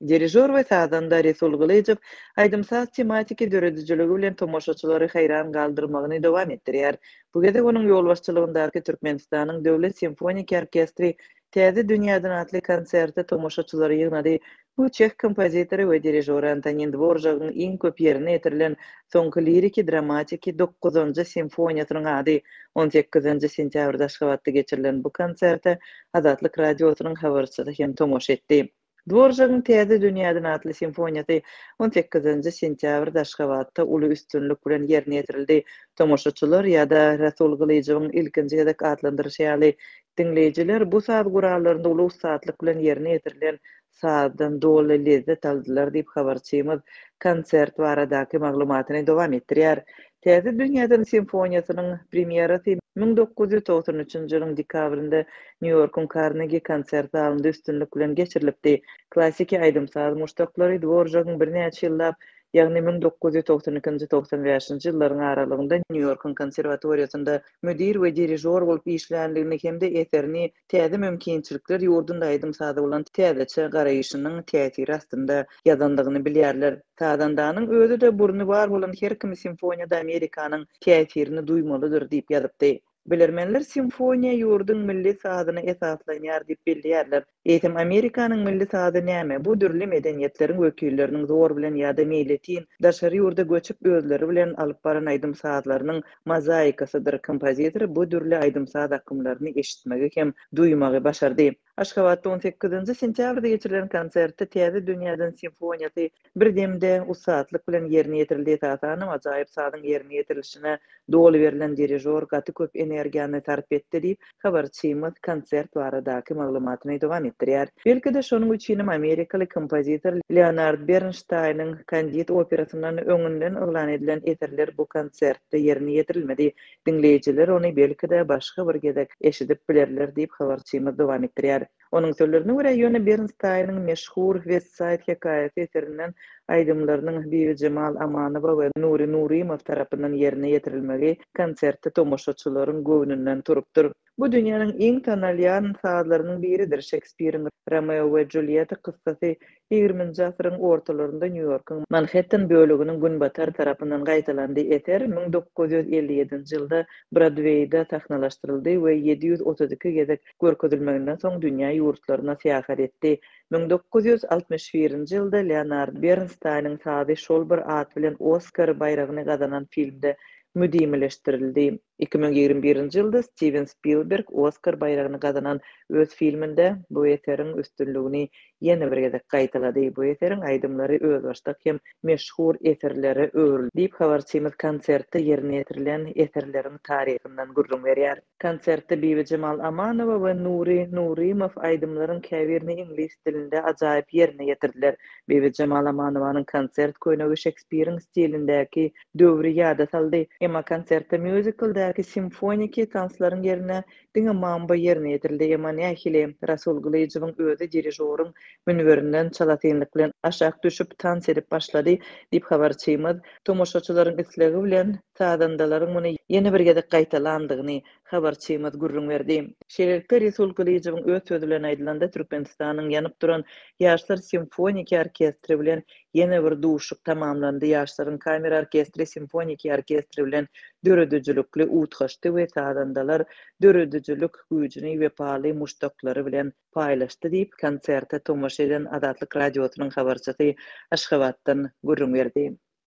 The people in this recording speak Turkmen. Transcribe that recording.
Dirijor we sazanda Resul Gılyjov aýdymsaz tematiki döredijiligi bilen tomoşaçylary haýran galdyrmagyny dowam etdirýär. Bu gede onuň ýolbaşçylygyndaky Türkmenistanyň Döwlet Simfonik Orkestri Täze dünýäden atly konserti tomoşaçylary ýygnady. Bu Çeх kompozitory we dirijori Antonin Dvoržakyň iň köp ýerine etirilen soňky liriki dramatiki 9-njy simfoniýasynyň ady. 18 sentýabrda Aşgabatda geçirilen bu konserte Azatlyk radiosynyň habarçylary hem tomoş etdi. Dvoržakyň Täze dünýäden atly simfoniýasy 18 sentýabrda Aşgabatda uly üstünlük bilen ýerine ýetirildi. Tomoşaçylar ýa-da Rasul Gılyjowyň ilkinji gedek adlandyrşýaly dinleýijiler bu saz gurallarynda uly ustatlyk bilen ýerine ýetirilen sazdan doly lezzet aldylar diýip habarçymyz konsert baradaky maglumatyny dowam etdirýär. Täze dünýäden simfoniýasynyň premierasy 1993-nji ýylyň dekabrynda New Yorkyň Carnegie konsert zalynda üstünlük bilen geçirilipdi. Klassiki aýdymsaz muştaklary Dvoržakyň birnäçe ýyllap, ýagny 1992-95-nji ýyllaryň aralygynda New Yorkyň konserwatoriýasynda müdir we dirijor bolup işlänligini hemde eserini täze mümkinçilikler ýurdunda aýdymsaza bolan täzeçe garaýyşynyň täsiri astynda ýazandygyny bilýärler. Sazandanyň özü de burny bar bolan her kim simfoniýada Amerikanyň täsirini duýmalydyr diýip ýazypdy. Bilermenler simfoniýa ýurdun milli sazyna esaslanýar diýip bilýärler. Eýsem Amerikanyň milli sazy näme? Bu dürli medeniýetleriň wekilleriniň zor bilen ýa-da meýletin daşary ýurda göçüp özleri bilen alyp baran aýdymsazlarynyň mozaikasydyr. Kompozitor bu dürli aýdymsaz akymlaryny eşitmegi hem duýmagy başardy. Aşgabatda 18 sentýabrda geçirilen konsertde Täze dünýäden simfoniýasy birdemde usatlyk bilen ýerine ýetirildi. Tasanam ajaýyp sazyň ýerine ýetirilişine doly berilen dirijor gaty köp energiýany sarf etdi diýip habarçymyz konsert baradaky maglumatyny dowam etdirýär. Belki de şonuň üçin Amerikaly kompozitor Leonard Bernstein'in Kandid operasynyň öňünden oglan edilen eserler bu konsertde ýerine ýetirilmedi. Dinleýijiler ony belki de başga bir gedek eşidip bilerler diýip habarçymyz dowam etdirýär. Onuň sözlerine görä ýöne Bernstein'in meşhur West Side Hekaýaty eserinden aýdymlarynyň Bibi Cemal Amanowa we Nuri Nurimow tarapyndan ýerine ýetirilmegi konsertde tomoşaçylaryň göwnünden turupdyr. Bu dünýäniň iň tanalýan sazlarynyň biridir. Shakespeare'in Romeo we Juliet kyssasy 20-nji asyryň ortalarynda New Yorkyň Manhattan bölüginiň günbatar tarapyndan gaýtalandy. Eser 1957-nji ýylda Broadway'da sahnalaşdyryldy we 732 gezek görkezilmeginden soň dünýä ýurtlaryna seýahat etdi. 1961-nji ýylda Leonard Bernstein'in sazy şol bir at bilen Oscar bayragyny gazanan filmde müdimleşdirildi. 2021-nji ýylda Steven Spielberg Oscar bayragyny gazanan öz filminde bu eseriň üstünligini ýene bir gezek gaýtalady. Bu eseriň aýdymlary öz başdak hem meşhur eserleri öwrüldi diýip habarçymyz konsertde ýerine ýetirilen eserleriň tarihinden gurrun berýär. Konsertde Bibi Cemal Amanowa we Nuri Nurimow aýdymlaryň käbirini ingliz dilinde ajaýyp ýerine ýetirdiler. Bibi Cemal Amanowyň konsert köýnegi Shakespeare'in stilindäki döwri ýada saldy. Emma konsertde musicaldäki simfoniki tanslaryň ýerine diňe mamba ýerine ýetirildi. Emma nähili Rasul Gılyjowyň özü dirijorun münberinden çalatynyk bilen aşak düşüp tans edip başlady diýip habarçymyz tomoşaçylaryň islegi bilen sazandalaryň muny ýene bir gezek gaýtalandygyny habarçymyz gurrun berdi. Şeýlelikde Rasul Gılyjowyň öz sözü bilen aýdylanda Türkmenistanyň ýanyp duran Ýaşlar Simfonik Orkestri bilen ýene bir duşuk tamamlandy. Ýaşlaryň kamera orkestri Simfonik Orkestri bilen döredijilükli utgaşdy we sazandalar döredijilük güýjüni we paly muştaklary bilen paýlaşdy diýip konsertde tomoş eden Azatlyk radiosynyň habarçysy Aşgabatdan gurrun berdi.